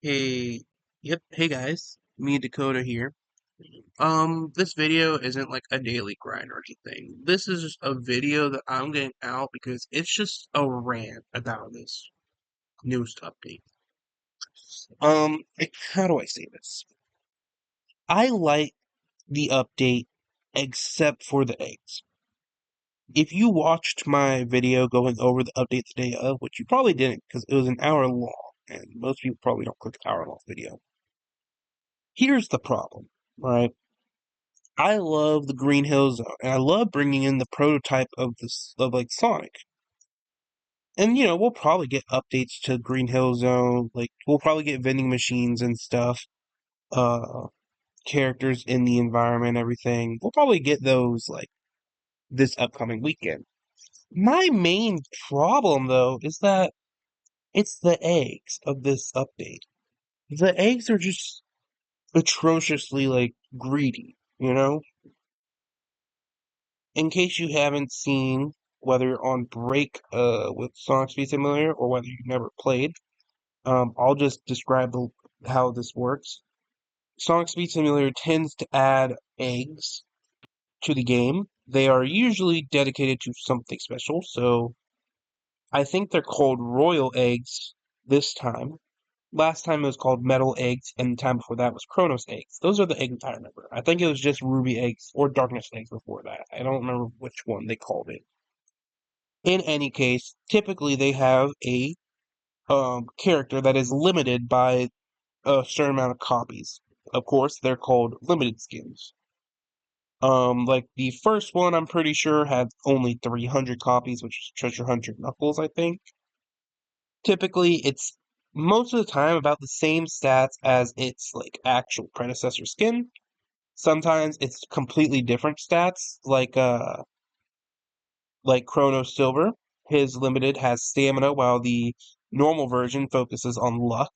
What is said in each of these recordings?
Hey, yep, hey guys, me Dakota here. This video isn't like a daily grind or anything. This is just a video that I'm getting out because it's just a rant about this newest update. How do I say this? I like the update except for the eggs. If you watched my video going over the update the day of, which you probably didn't because it was an hour long, and most people probably don't click hour-long video. Here's the problem, right? I love the Green Hill Zone, and I love bringing in the prototype of this of like Sonic. And we'll probably get updates to Green Hill Zone. Like we'll probably get vending machines and stuff, uh, characters in the environment, everything. We'll probably get those like this upcoming weekend. My main problem though is that it's the eggs of this update. The eggs are just atrociously like greedy. In case you haven't seen, whether you're on break with Sonic Speed Simulator or whether you've never played, I'll just describe how this works. Sonic Speed Simulator tends to add eggs to the game. They are usually dedicated to something special, so I think they're called Royal Eggs this time. Last time it was called Metal Eggs, and the time before that was Chronos Eggs. Those are the eggs I remember. I think it was just Ruby Eggs or Darkness Eggs before that. I don't remember which one they called it. In any case, typically they have a character that is limited by a certain amount of copies. Of course, they're called limited skins. Like the first one, I'm pretty sure had only 300 copies, which is Treasure Hunter Knuckles, I think. Typically, it's most of the time about the same stats as its like actual predecessor skin. Sometimes it's completely different stats, like Chrono Silver. His limited has stamina, while the normal version focuses on luck.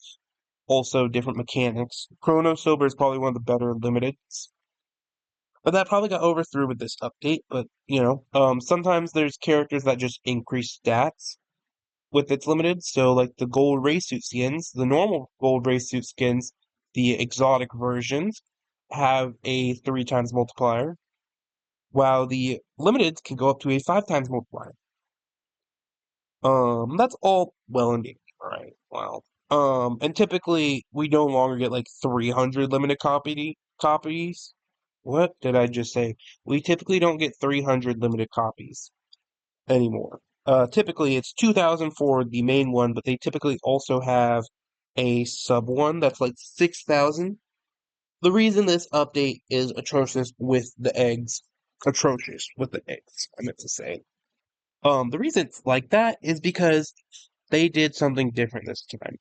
Also, different mechanics. Chrono Silver is probably one of the better limiteds. But that probably got overthrew with this update. But, sometimes there's characters that just increase stats with its limited. So, like the gold race suit skins, the normal gold race suit skins, the exotic versions, have a 3 times multiplier, while the limiteds can go up to a 5 times multiplier. That's all well and dandy, right? Well, and typically we no longer get like 300 limited copies. What did I just say? We typically don't get 300 limited copies anymore. Typically it's 2,000 for the main one, but they typically also have a sub one that's like 6,000. The reason this update is atrocious with the eggs, atrocious with the eggs, I meant to say. The reason it's like that is because they did something different this time.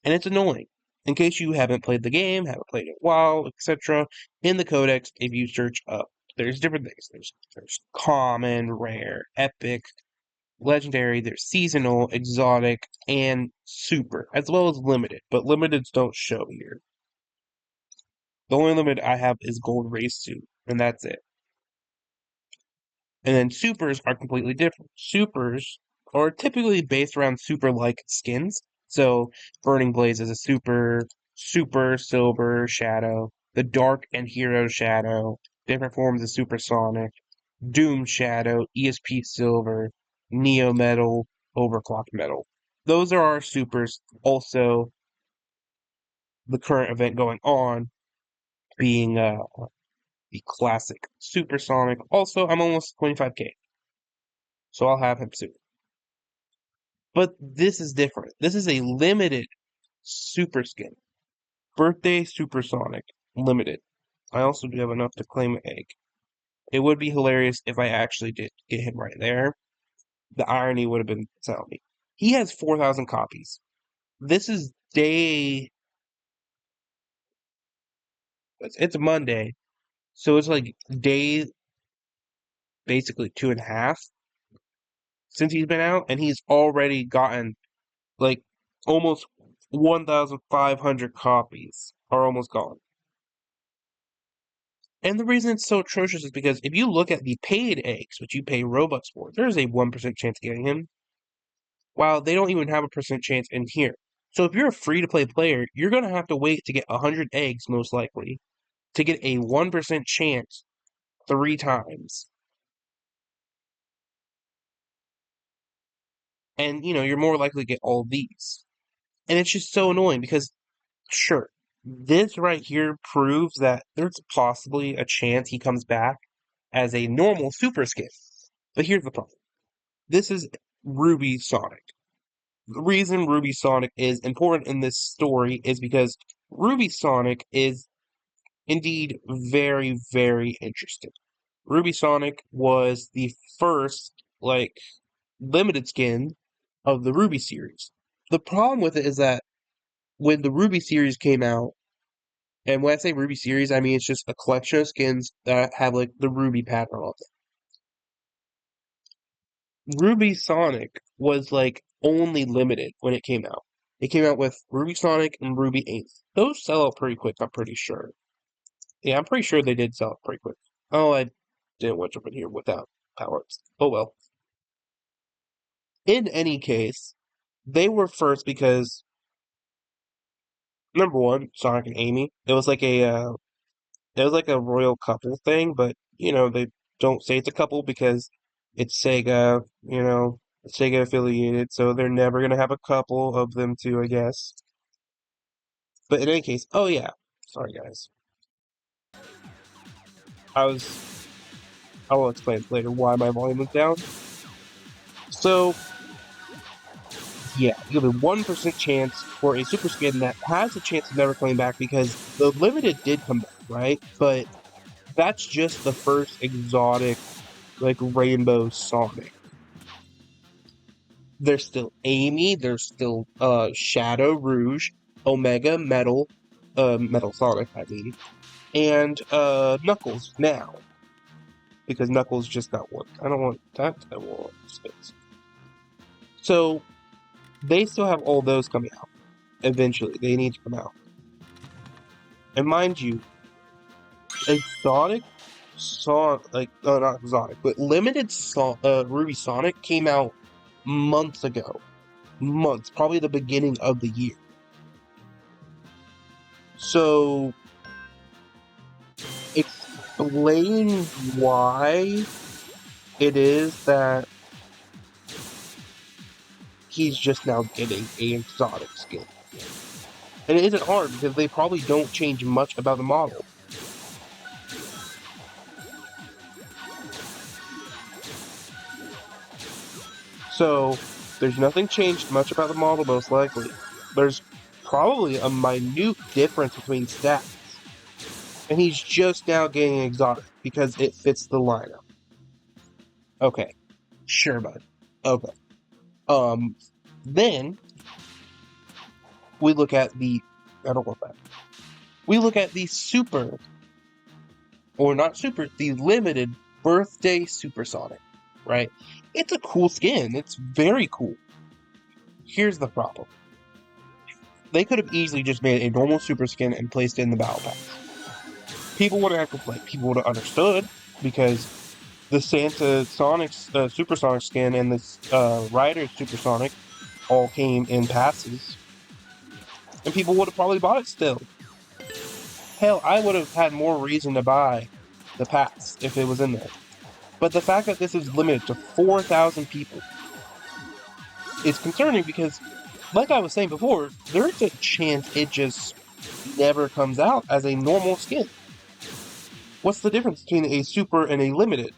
And it's annoying. In case you haven't played the game, haven't played it a while, etc., in the codex, if you search up, there's different things. There's common, rare, epic, legendary, there's seasonal, exotic, and super, as well as limited. But limiteds don't show here. The only limit I have is gold race suit, and that's it. And then supers are completely different. Supers are typically based around super-like skins. So Burning Blaze is a super silver shadow, the Dark and Hero shadow, different forms of supersonic, Doom shadow, ESP silver, Neo metal, Overclock metal. Those are our supers. Also, the current event going on being the classic supersonic. Also, I'm almost 25k. So I'll have him soon. But this is different. This is a limited super skin. Birthday Supersonic. Limited. I also do have enough to claim an egg. It would be hilarious if I actually did get him right there. The irony would have been telling me. He has 4,000 copies. This is day. It's Monday. So it's like day basically 2.5 since he's been out. And he's already gotten like almost 1,500 copies are almost gone. And the reason it's so atrocious is because if you look at the paid eggs, which you pay Robux for, there's a 1% chance of getting him. While they don't even have a percent chance in here. So if you're a free-to-play player, you're going to have to wait to get 100 eggs, most likely, to get a 1% chance 3 times. And, you're more likely to get all of these. And it's just so annoying because, sure, this right here proves that there's possibly a chance he comes back as a normal super skin. But here's the problem. This is Ruby Sonic. The reason Ruby Sonic is important in this story is because Ruby Sonic is indeed very, very interesting. Ruby Sonic was the first, limited skin of the Ruby series. The problem with it is that when the Ruby series came out, and when I say Ruby series, I mean it's just a collection of skins that have like the Ruby pattern on them. Ruby Sonic was like only limited when it came out. It came out with Ruby Sonic and Ruby 8. Those sell out pretty quick, I'm pretty sure. Yeah, I'm pretty sure they did sell out pretty quick. Oh, I didn't want to jump in here without power-ups. Oh well. In any case, they were first because number one, Sonic and Amy. It was like a royal couple thing, but they don't say it's a couple because it's Sega, it's Sega affiliated, so they're never gonna have a couple of them too, I guess. But in any case, oh yeah, sorry guys, I was I will explain later why my volume was down. So yeah, you have a 1% chance for a super skin that has a chance of never coming back because the limited did come back, right? But that's just the first exotic, like Rainbow Sonic. There's still Amy, there's still Shadow Rouge, Omega Metal Sonic, I mean, and Knuckles now. Because Knuckles just got one. I don't want that, I want space. So they still have all those coming out. Eventually. They need to come out. And mind you, exotic not exotic, but limited Ruby Sonic came out months ago. Months, probably the beginning of the year. So explain why it is that he's just now getting a exotic skin. And it isn't hard because they probably don't change much about the model. So there's nothing changed much about the model, most likely. There's probably a minute difference between stats. And he's just now getting exotic because it fits the lineup. Okay. Sure, bud. Okay. Then we look at the I don't want that. We look at the super or not super, the limited birthday supersonic, right? It's a cool skin. It's very cool. Here's the problem. They could have easily just made a normal super skin and placed it in the battle pass. People would have people would have understood because the Santa Sonic's Supersonic skin and the Rider Supersonic all came in passes, and people would have probably bought it still. Hell, I would have had more reason to buy the pass if it was in there. But the fact that this is limited to 4,000 people is concerning because, like I was saying before, there's a chance it just never comes out as a normal skin. What's the difference between a super and a limited?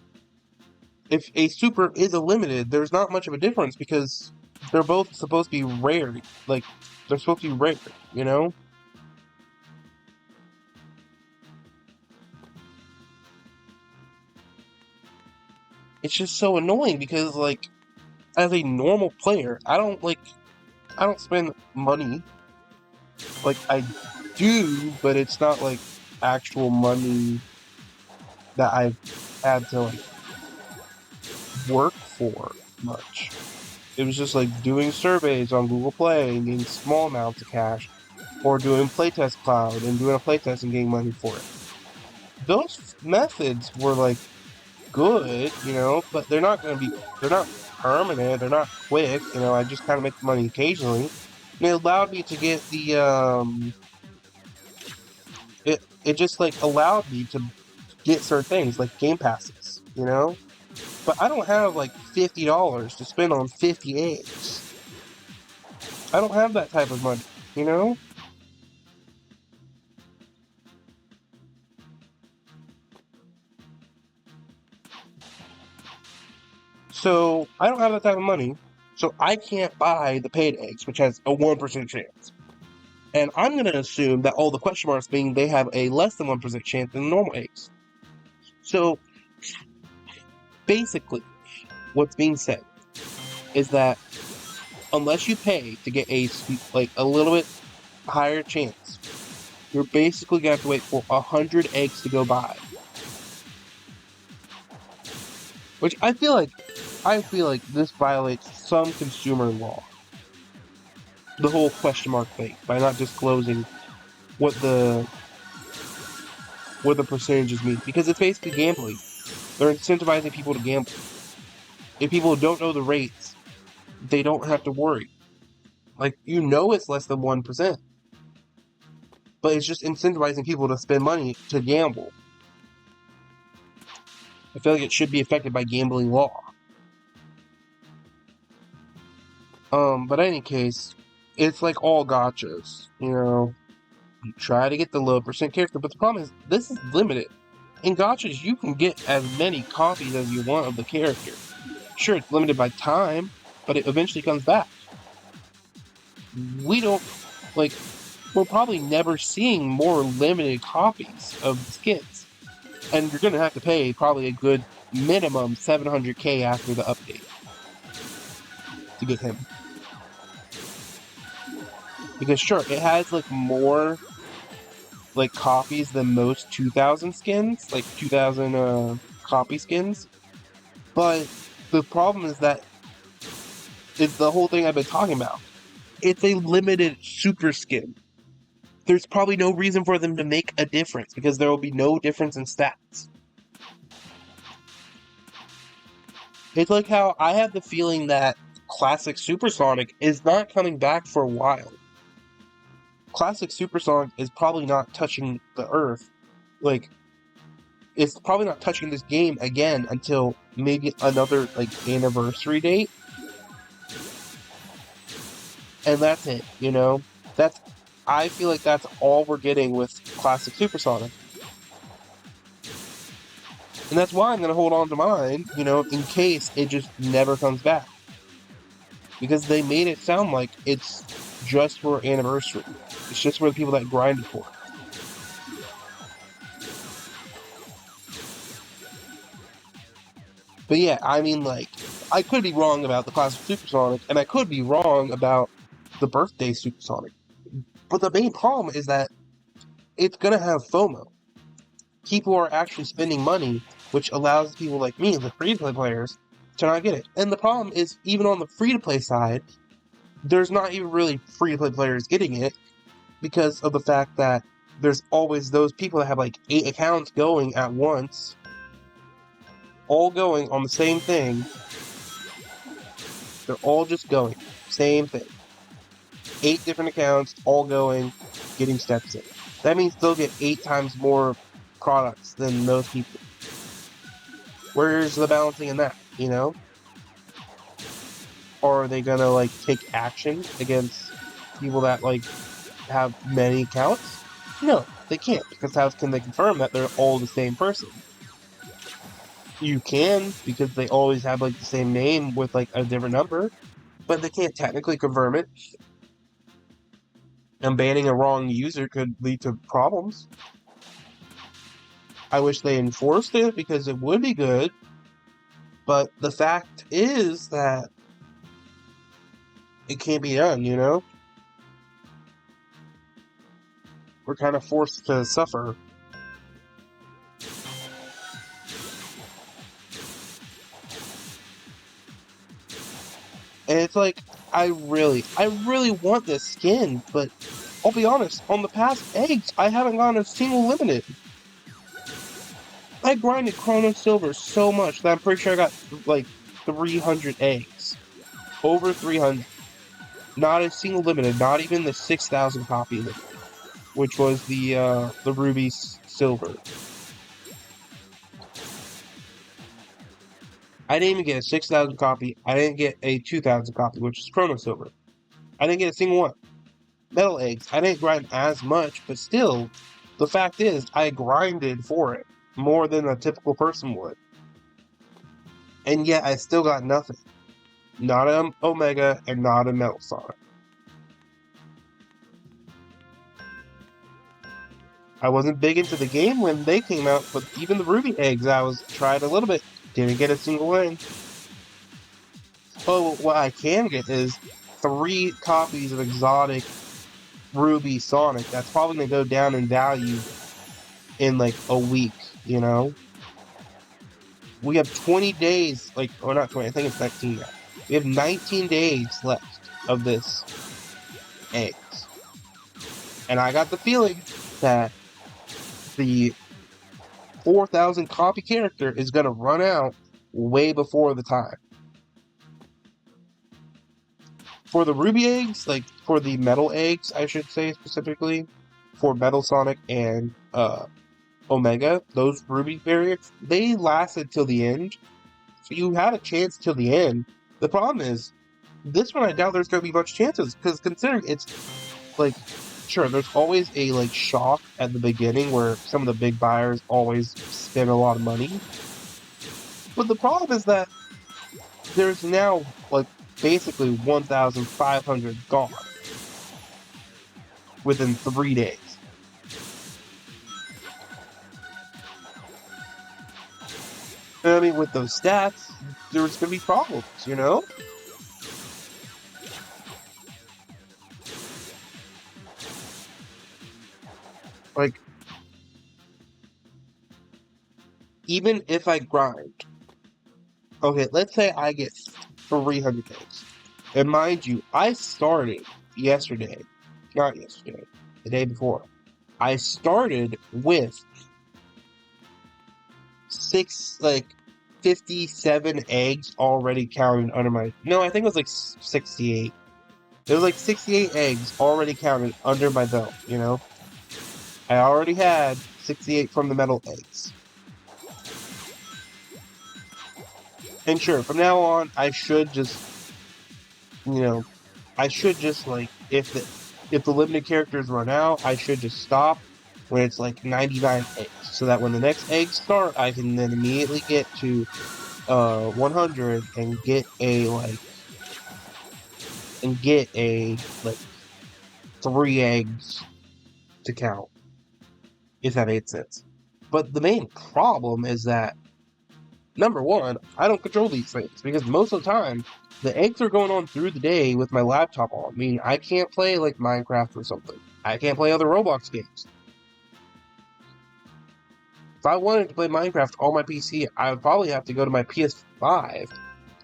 If a super is a limited, there's not much of a difference because they're both supposed to be rare. Like, they're supposed to be rare, you know? It's just so annoying because, like, as a normal player, I don't spend money. Like, I do, but it's not like actual money that I've had to like work for much. It was just like doing surveys on Google Play and getting small amounts of cash, or doing playtest cloud and doing a playtest and getting money for it. Those methods were like good, but they're not permanent, they're not quick, I just kind of make money occasionally. It allowed me to get it just like allowed me to get certain things like game passes, you know? But I don't have like $50 to spend on 50 eggs. I don't have that type of money, you know? So I don't have that type of money. So I can't buy the paid eggs, which has a 1% chance. And I'm going to assume that all the question marks mean they have a less than 1% chance than normal eggs. So basically, what's being said is that unless you pay to get a little bit higher chance, you're basically gonna have to wait for 100 eggs to go by. Which I feel like this violates some consumer law. The whole question mark thing by not disclosing what the what the percentages mean because it's basically gambling. They're incentivizing people to gamble. If people don't know the rates, they don't have to worry. Like it's less than 1%, but it's just incentivizing people to spend money to gamble. I feel like it should be affected by gambling law. But in any case, it's like all gotchas, you know. You try to get the low percent character, but the problem is this is limited. In gotchas, you can get as many copies as you want of the character. Sure, it's limited by time, but it eventually comes back. We don't like we're probably never seeing more limited copies of the skins. And you're gonna have to pay probably a good minimum 700k after the update to get him. Because sure, it has like more like copies than most 2000 skins, like 2000 copy skins. But the problem is that it's the whole thing I've been talking about. It's a limited super skin. There's probably no reason for them to make a difference because there will be no difference in stats. It's like how I have the feeling that Classic Supersonic is not coming back for a while. Classic Supersonic is probably not touching the Earth. Like, it's probably not touching this game again until maybe another, like, anniversary date. And that's it, you know? I feel like that's all we're getting with Classic Supersonic. And that's why I'm going to hold on to mine, you know, in case it just never comes back. Because they made it sound like it's just for anniversary. It's just for the people that grinded for it. But yeah, I mean, like, I could be wrong about the Classic Supersonic, and I could be wrong about the Birthday Supersonic. But the main problem is that it's going to have FOMO. People are actually spending money, which allows people like me, the free-to-play players, to not get it. And the problem is, even on the free-to-play side, there's not even really free-to-play players getting it because of the fact that there's always those people that have like 8 accounts going at once, all going on the same thing. They're all just going. Same thing. 8 different accounts, all going, getting steps in. That means they'll get 8 times more products than those people. Where's the balancing in that, you know? Or are they gonna like take action against people that like have many accounts? No, they can't, because how can they confirm that they're all the same person? You can, because they always have like the same name with like a different number, but they can't technically confirm it. And banning a wrong user could lead to problems. I wish they enforced it because it would be good, but the fact is that it can't be done, you know? We're kind of forced to suffer. And it's like, I really want this skin, but I'll be honest, on the past eggs, I haven't gotten a single limited. I grinded Chrono Silver so much that I'm pretty sure I got like 300 eggs. Over 300. Not a single limited, not even the 6,000 copy limited, which was the Ruby Silver. I didn't even get a 6,000 copy. I didn't get a 2,000 copy, which is Chrono Silver. I didn't get a single one. Metal Eggs, I didn't grind as much, but still, the fact is, I grinded for it more than a typical person would. And yet, I still got nothing. Not an Omega and not a Metal Sonic. I wasn't big into the game when they came out, but even the Ruby Eggs, I was tried a little bit. Didn't get a single one. Oh, what I can get is 3 copies of exotic Ruby Sonic. That's probably gonna go down in value in like a week, you know? We have 20 days, like, or not 20, I think it's 19 now. We have 19 days left of this eggs. And I got the feeling that the 4,000 copy character is gonna run out way before the time. For the Ruby eggs, like for the Metal eggs, I should say specifically, for Metal Sonic and Omega, those Ruby variants, they lasted till the end. So you had a chance till the end. The problem is, this one I doubt there's going to be much chances, because considering it's, like, sure, there's always a, like, shock at the beginning where some of the big buyers always spend a lot of money. But the problem is that there's now, like, basically 1,500 gone within 3 days. And I mean, with those stats, there's going to be problems, you know? Like, even if I grind, okay, let's say I get 300 days. And mind you, I started yesterday, not yesterday, the day before. I started with 57 eggs already counted under my. No, I think it was like 68. There was like 68 eggs already counted under my belt, you know? I already had 68 from the metal eggs. And sure, from now on, I should just, I should just like if the limited characters run out, I should just stop when it's like 99 eggs, so that when the next eggs start, I can then immediately get to 100 and get a like 3 eggs to count, if that made sense. But the main problem is that number one, I don't control these things because most of the time the eggs are going on through the day with my laptop on. Meaning I can't play like Minecraft or something. I can't play other Roblox games. If I wanted to play Minecraft on my PC, I would probably have to go to my PS5,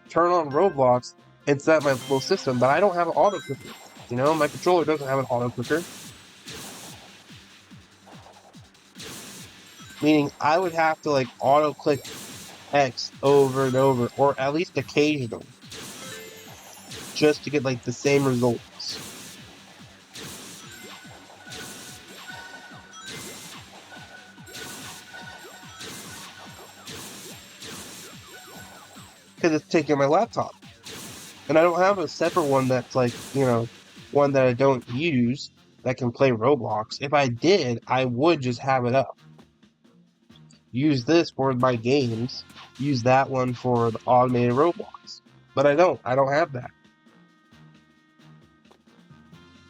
turn on Roblox, and set up my full system, but I don't have an auto clicker. You know, my controller doesn't have an auto clicker. Meaning I would have to like auto click X over and over, or at least occasionally, just to get like the same results. Because it's taking my laptop. And I don't have a separate one that's like, one that I don't use that can play Roblox. If I did, I would just have it up. Use this for my games. Use that one for the automated Roblox. But I don't. I don't have that.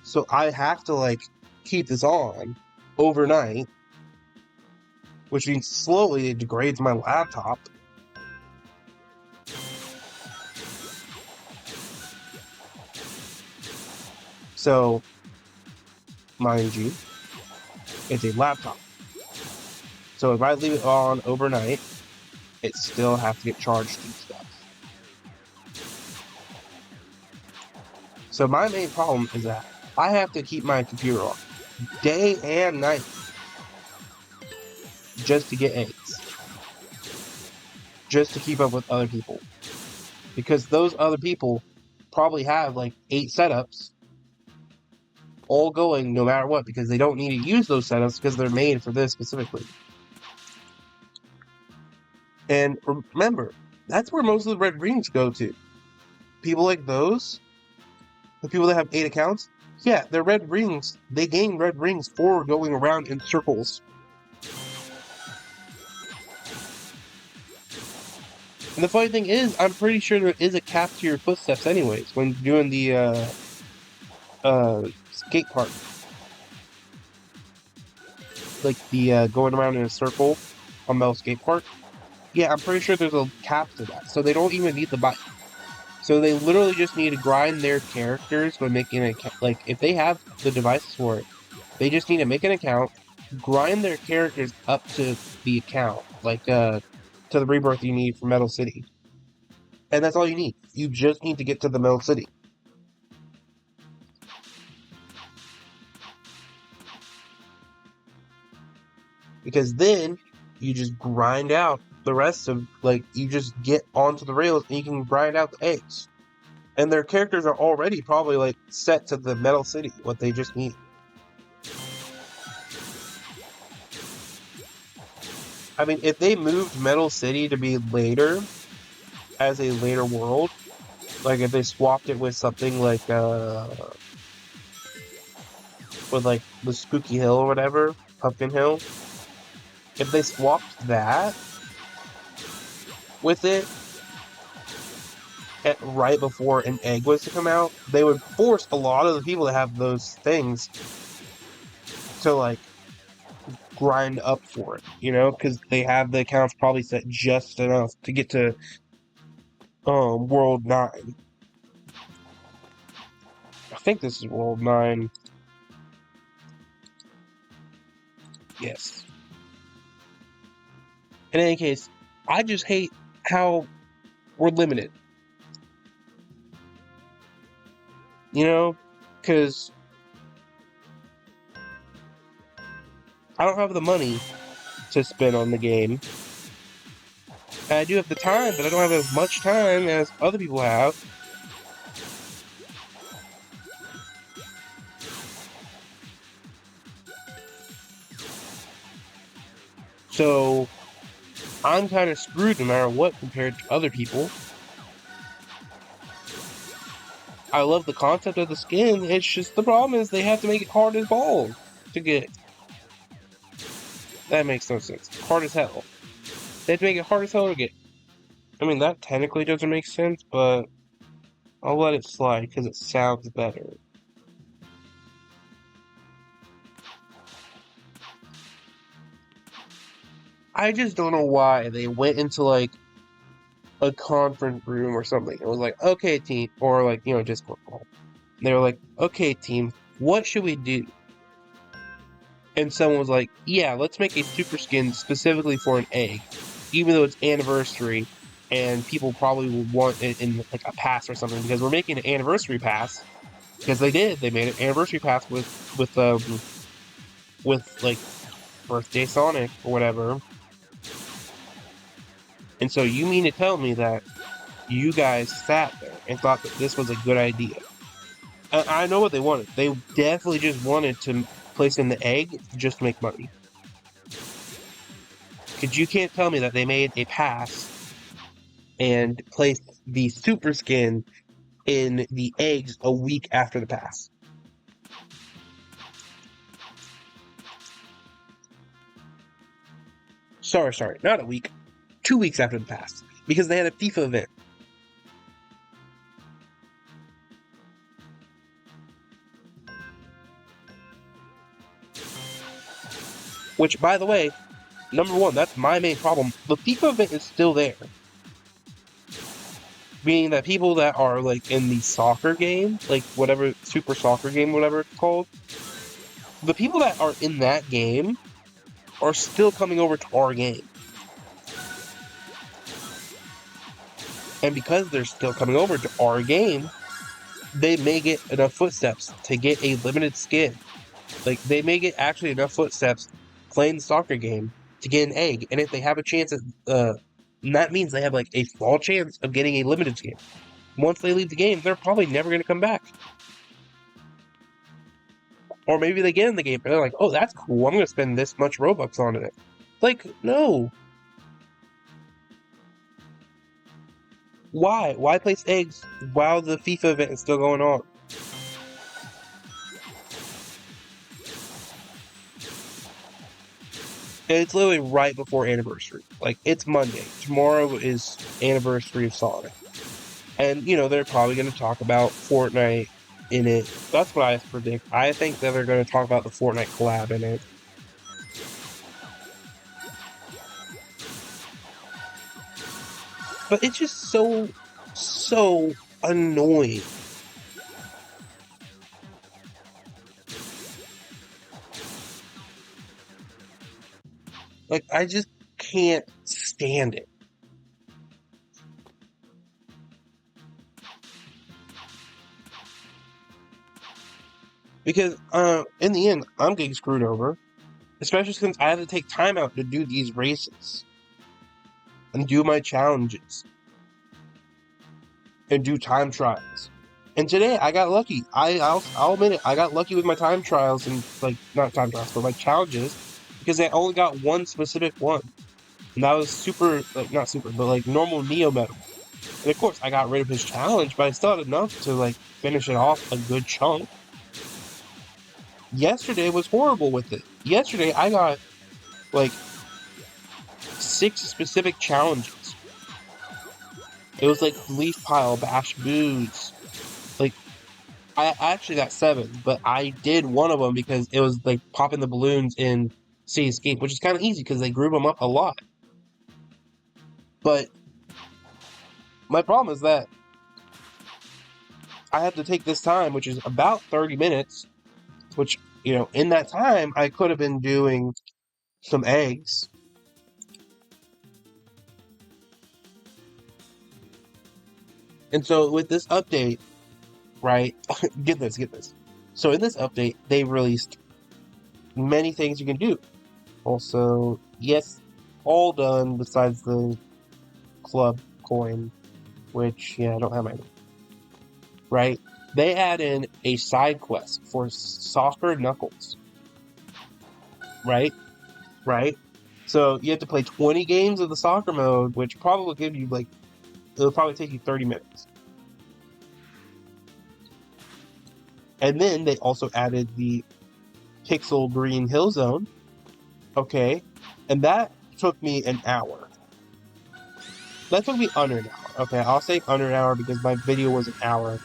So I have to like keep this on overnight, which means slowly it degrades my laptop. So, mind you, it's a laptop. So if I leave it on overnight, it still has to get charged and stuff. So my main problem is that I have to keep my computer on day and night just to get eggs. Just to keep up with other people. Because those other people probably have like 8 setups all going no matter what because they don't need to use those setups because they're made for this specifically. And remember, that's where most of the red rings go to. People like those, the people that have 8 accounts, yeah, they're red rings. They gain red rings for going around in circles. And the funny thing is, I'm pretty sure there is a cap to your footsteps anyways when doing the skate park. Like the going around in a circle on Mel Skate Park. Yeah, I'm pretty sure there's a cap to that. So they don't even need the bike. So they literally just need to grind their characters by making an account. Like, if they have the devices for it, they just need to make an account, grind their characters up to the account, like, to the rebirth you need for Metal City. And that's all you need. You just need to get to the Metal City. Because then, you just grind out the rest of, like, you just get onto the rails and you can grind out the eggs. And their characters are already probably, like, set to the Metal City, what they just need. I mean, if they moved Metal City to be later, as a later world, like if they swapped it with something like, with like the Spooky Hill or whatever, Pumpkin Hill, if they swapped that with it right before an egg was to come out, they would force a lot of the people that have those things to like grind up for it, you know, because they have the accounts probably set just enough to get to World 9. I think this is World 9. Yes. In any case, I just hate how we're limited. You know? Because I don't have the money to spend on the game. And I do have the time, but I don't have as much time as other people have. So I'm kind of screwed no matter what compared to other people. I love the concept of the skin. It's just the problem is they have to make it hard as balls to get. That makes no sense. Hard as hell. They have to make it hard as hell to get. I mean, that technically doesn't make sense, but I'll let it slide because it sounds better. I just don't know why they went into like a conference room or something. It was like, okay, team, or like, you know, Discord call. They were like, okay, team, what should we do? And someone was like, yeah, let's make a super skin specifically for an egg, even though it's anniversary, and people probably will want it in like a pass or something because we're making an anniversary pass because they did. They made an anniversary pass with like Birthday Sonic or whatever. And so you mean to tell me that you guys sat there and thought that this was a good idea? I know what they wanted. They definitely just wanted to place in the egg just to make money. Because you can't tell me that they made a pass and placed the super skin in the eggs a week after the pass. Sorry, not a week. 2 weeks after the pass. Because they had a FIFA event. Which, by the way, number one, that's my main problem. The FIFA event is still there. Meaning that people that are like in the soccer game, like whatever super soccer game, whatever it's called, the people that are in that game are still coming over to our game. And because they're still coming over to our game, they may get enough footsteps to get a limited skin. Like, they may get actually enough footsteps playing the soccer game to get an egg. And if they have a chance at, that means they have like a small chance of getting a limited skin. Once they leave the game, they're probably never going to come back. Or maybe they get in the game and they're like, oh, that's cool. I'm going to spend this much Robux on it. Like, no. Why? Why place eggs while the FIFA event is still going on? And it's literally right before anniversary. Like, it's Monday. Tomorrow is anniversary of Sonic. And, they're probably going to talk about Fortnite in it. That's what I predict. I think that they're going to talk about the Fortnite collab in it. But it's just so annoying. Like, I just can't stand it. Because, in the end, I'm getting screwed over. Especially since I have to take time out to do these races. And do my challenges. And do time trials. And today I got lucky. I'll admit it. I got lucky with my time trials and like not time trials, but like challenges because I only got one specific one, and that was super like not super, but like normal Neo Metal. And of course I got rid of his challenge, but I still had enough to like finish it off a good chunk. Yesterday was horrible with it. Yesterday I got like 6 specific challenges. It was like Leaf Pile, Bash Boots, like I actually got 7, but I did one of them because it was like popping the balloons in Sea Escape, which is kind of easy because they group them up a lot. But my problem is that I have to take this time, which is about 30 minutes, which, in that time, I could have been doing some eggs. And so with this update, right, get this. So in this update, they released many things you can do. Also, yes, all done besides the club coin, which, yeah, I don't have my, right? They add in a side quest for Soccer Knuckles, right? Right? So you have to play 20 games of the soccer mode, which probably will give you like, it'll probably take you 30 minutes. And then they also added the Pixel Green Hill Zone. Okay. And that took me an hour. That took me under an hour. Okay, I'll say under an hour because my video was an hour.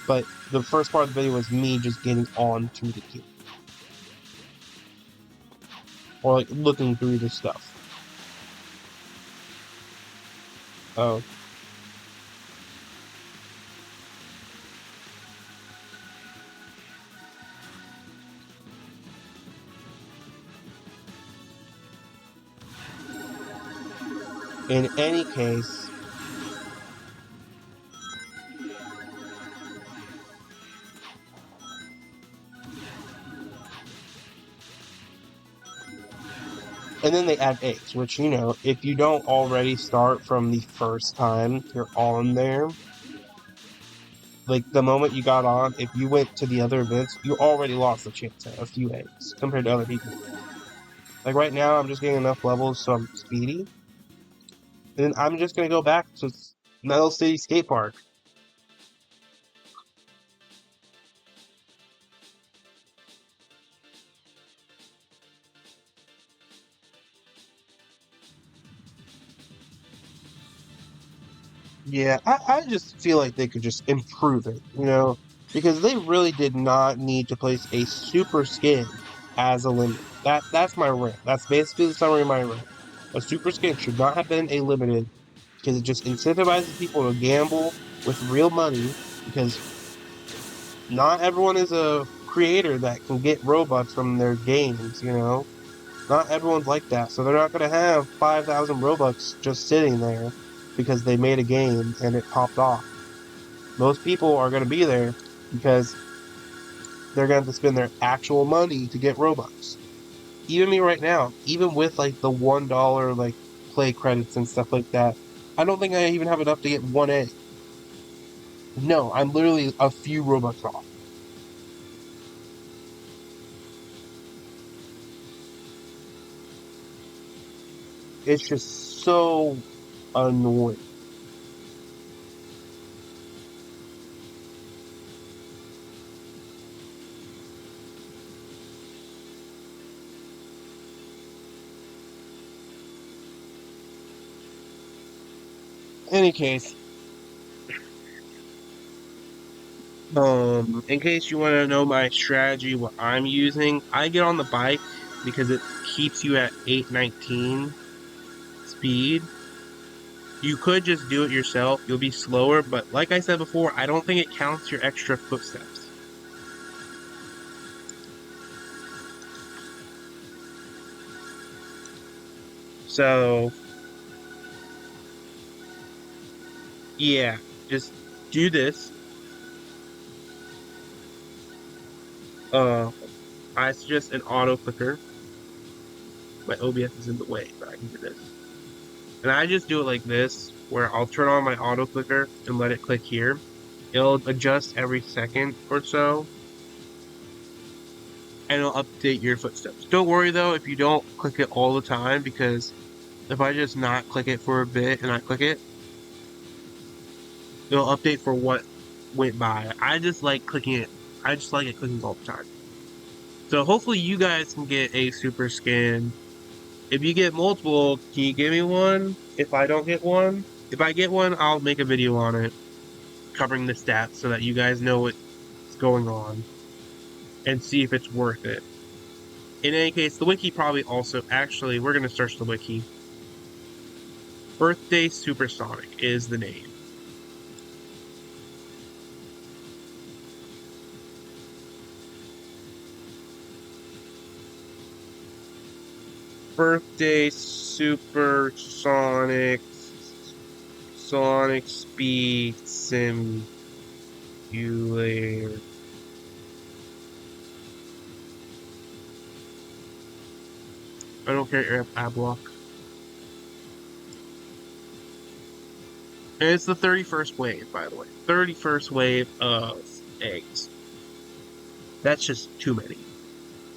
But the first part of the video was me just getting on to the game. Or like looking through the stuff. Oh. In any case, and then they add eggs, which, if you don't already start from the first time you're on there, like the moment you got on, if you went to the other events, you already lost the chance at a few eggs compared to other people. Like right now, I'm just getting enough levels so I'm speedy. And then I'm just gonna go back to Metal City Skate Park. Yeah, I just feel like they could just improve it, because they really did not need to place a super skin as a limit. That's my rant. That's basically the summary of my rant. A super skin should not have been a limited because it just incentivizes people to gamble with real money because not everyone is a creator that can get Robux from their games. Not everyone's like that, so they're not going to have 5,000 Robux just sitting there because they made a game and it popped off. Most people are going to be there because they're going to have to spend their actual money to get Robux. Even me right now, even with like the $1 like play credits and stuff like that, I don't think I even have enough to get one egg. No, I'm literally a few Robux off. It's just so annoying. Any case, in case you want to know my strategy, what I'm using, I get on the bike because it keeps you at 819 speed. You could just do it yourself. You'll be slower, but like I said before, I don't think it counts your extra footsteps. So, yeah, just do this. Uh, I suggest an auto clicker. My OBS is in the way, but I can do this. And I just do it like this, where I'll turn on my auto clicker and let it click here. It'll adjust every second or so, and it'll update your footsteps. Don't worry though if you don't click it all the time, because if I just not click it for a bit and I click it, it'll update for what went by. I just like clicking it. I just like it clicking all the time. So hopefully you guys can get a super skin. If you get multiple, can you give me one? If I don't get one, if I get one, I'll make a video on it covering the stats so that you guys know what's going on and see if it's worth it. In any case, the wiki probably also actually we're gonna search the wiki. Birthday Supersonic is the name. Birthday Supersonic Sonic Speed Simulator. I don't care if ad block. And it's the 31st wave, by the way. 31st wave of eggs. That's just too many.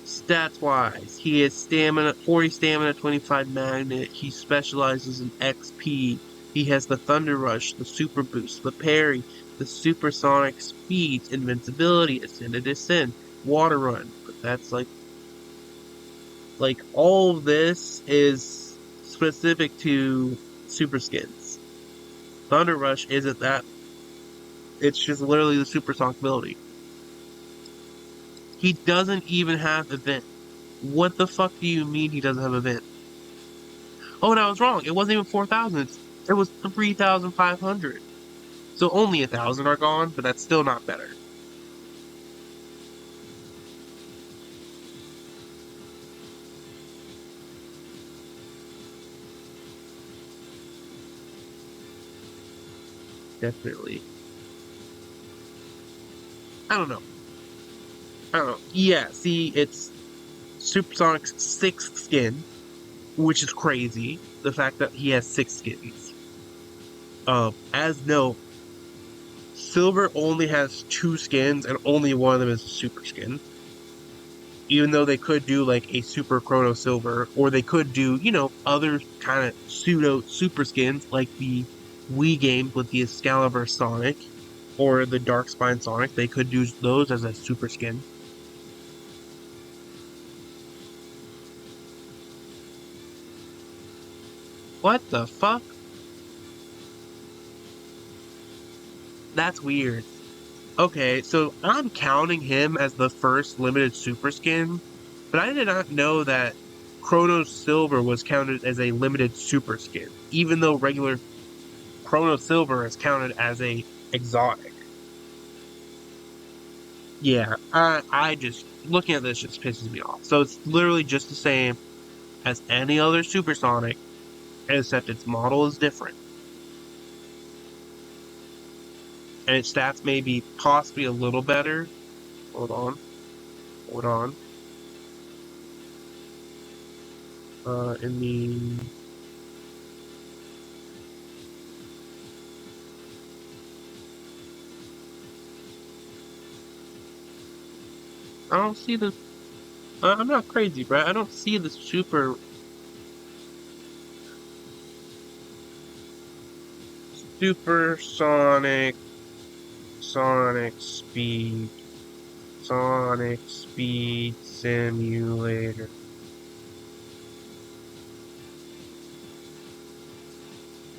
Stats wise, he has stamina, 40 stamina, 25 magnet. He specializes in XP. He has the Thunder Rush, the Super Boost, the Parry, the Supersonic Speed, Invincibility, Ascend and Descend, Water Run. But that's like all of this is specific to super skins. Thunder Rush isn't that. It's just literally the supersonic ability. He doesn't even have event. What the fuck do you mean he doesn't have event? Oh, no, I was wrong. It wasn't even 4,000. It was 3,500. So only 1,000 are gone, but that's still not better. Definitely. I don't know. I don't know. Yeah, see, it's Supersonic's sixth skin, which is crazy. The fact that he has six skins. As no, Silver only has two skins, and only one of them is a super skin. Even though they could do like a Super Chrono Silver, or they could do, other kind of pseudo super skins like the Wii games with the Excalibur Sonic or the Dark Spine Sonic. They could do those as a super skin. What the fuck? That's weird. Okay, so I'm counting him as the first limited super skin, but I did not know that Chrono Silver was counted as a limited super skin, even though regular Chrono Silver is counted as a exotic. Yeah, I just looking at this just pisses me off. So it's literally just the same as any other supersonic, except its model is different, and its stats may be possibly a little better. Hold on, hold on. In the I don't see I'm not crazy, bro. I don't see the super. Supersonic, Sonic Speed, Sonic Speed Simulator.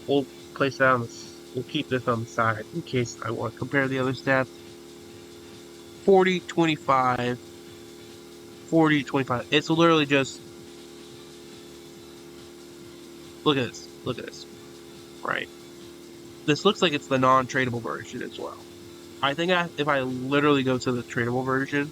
We'll place that on we'll keep this on the side in case I want to compare the other stats. 40, 25, 40, 25. It's literally just, look at this. Look at this. Right. This looks like it's the non-tradable version as well. I think if I literally go to the tradable version,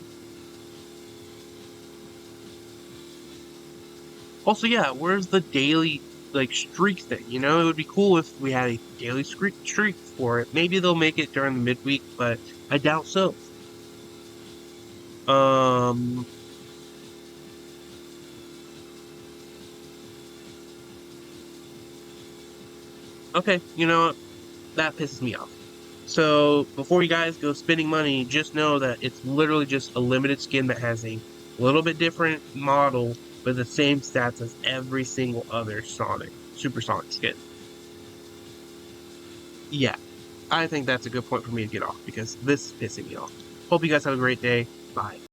also, yeah, where's the daily like streak thing? You know, it would be cool if we had a daily streak for it. Maybe they'll make it during the midweek, but I doubt so. Um, okay, you know what? That pisses me off. So before you guys go spending money, just know that it's literally just a limited skin that has a little bit different model, but the same stats as every single other Sonic, Supersonic skin. Yeah, I think that's a good point for me to get off because this is pissing me off. Hope you guys have a great day. Bye.